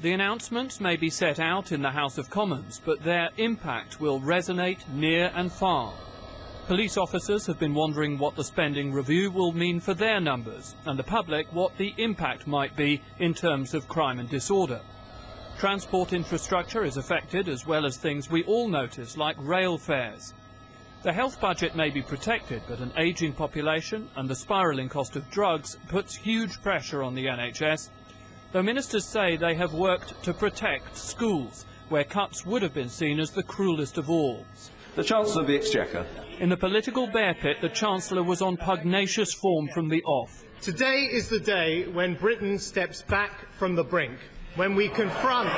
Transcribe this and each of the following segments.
The announcements may be set out in the House of Commons, but their impact will resonate near and far. Police officers have been wondering what the spending review will mean for their numbers, and the public what the impact might be in terms of crime and disorder. Transport infrastructure is affected, as well as things we all notice, like rail fares. The health budget may be protected, but an ageing population and the spiralling cost of drugs puts huge pressure on the NHS, though ministers say they have worked to protect schools, where cuts would have been seen as the cruelest of all. The Chancellor of the Exchequer. In the political bear pit, the Chancellor was on pugnacious form from the off. Today is the day when Britain steps back from the brink, when we confront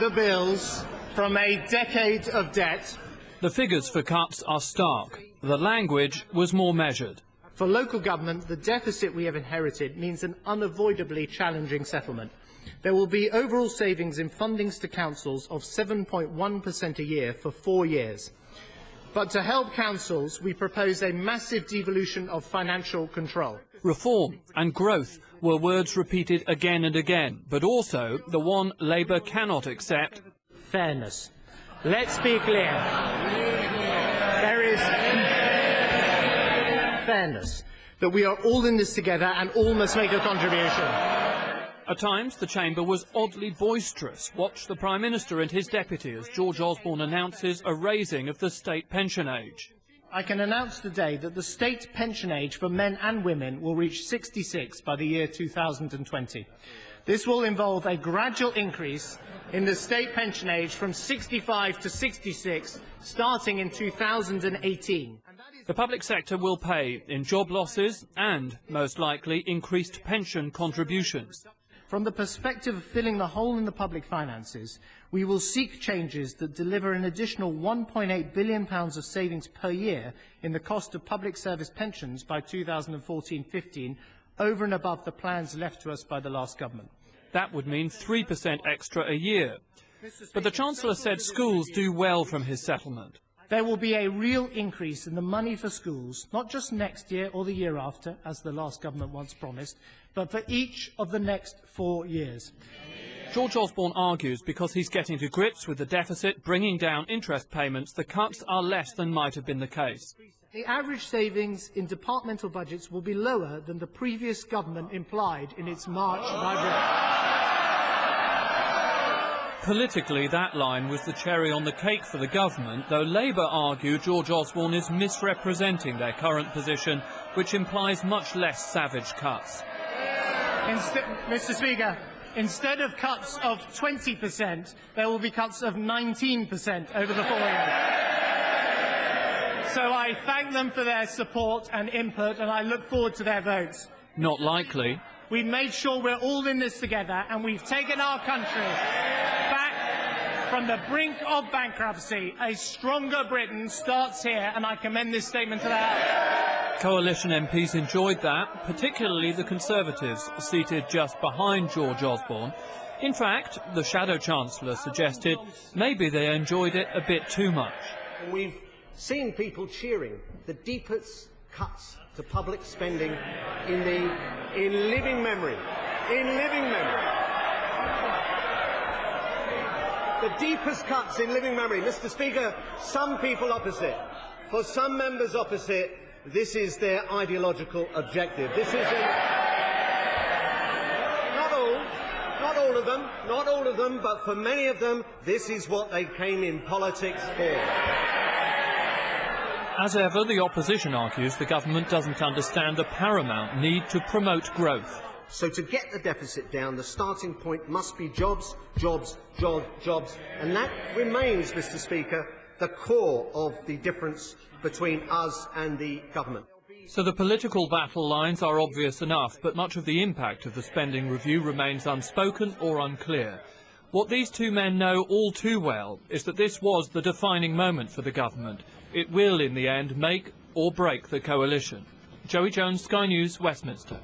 the bills from a decade of debt. The figures for cuts are stark. The language was more measured. For local government, the deficit we have inherited means an unavoidably challenging settlement. There will be overall savings in fundings to councils of 7.1% a year for 4 years. But to help councils, we propose a massive devolution of financial control. Reform and growth were words repeated again and again, but also the one Labour cannot accept: fairness. Let's be clear. There is fairness, that we are all in this together and all must make a contribution. At times, the Chamber was oddly boisterous. Watch the Prime Minister and his deputy as George Osborne announces a raising of the state pension age. I can announce today that the state pension age for men and women will reach 66 by the year 2020. This will involve a gradual increase in the state pension age from 65 to 66, starting in 2018. The public sector will pay in job losses and, most likely, increased pension contributions. From the perspective of filling the hole in the public finances, we will seek changes that deliver an additional £1.8 billion of savings per year in the cost of public service pensions by 2014-15, over and above the plans left to us by the last government. That would mean 3% extra a year. But the Chancellor said schools do well from his settlement. There will be a real increase in the money for schools, not just next year or the year after, as the last government once promised, but for each of the next 4 years. George Osborne argues because he's getting to grips with the deficit, bringing down interest payments, the cuts are less than might have been the case. The average savings in departmental budgets will be lower than the previous government implied in its March budget. Politically, that line was the cherry on the cake for the government, though Labour argue George Osborne is misrepresenting their current position, which implies much less savage cuts. Mr. Speaker, instead of cuts of 20%, there will be cuts of 19% over the 4 years. So I thank them for their support and input, and I look forward to their votes. Not likely. We've made sure we're all in this together, and we've taken our country back from the brink of bankruptcy. A stronger Britain starts here, and I commend this statement to the House. Coalition MPs enjoyed that, particularly the Conservatives, seated just behind George Osborne. In fact, the Shadow Chancellor suggested maybe they enjoyed it a bit too much. We've seen people cheering the deepest cuts to public spending in living memory. The deepest cuts in living memory. Mr. Speaker, some people opposite, for some members opposite, this is their ideological objective. This is not all of them, but for many of them, this is what they came in politics for. As ever, the opposition argues the government doesn't understand the paramount need to promote growth. So to get the deficit down, the starting point must be jobs, jobs, jobs, jobs. And that remains, Mr. Speaker, the core of the difference between us and the government. So the political battle lines are obvious enough, but much of the impact of the spending review remains unspoken or unclear. What these two men know all too well is that this was the defining moment for the government. It will, in the end, make or break the coalition. Joey Jones, Sky News, Westminster.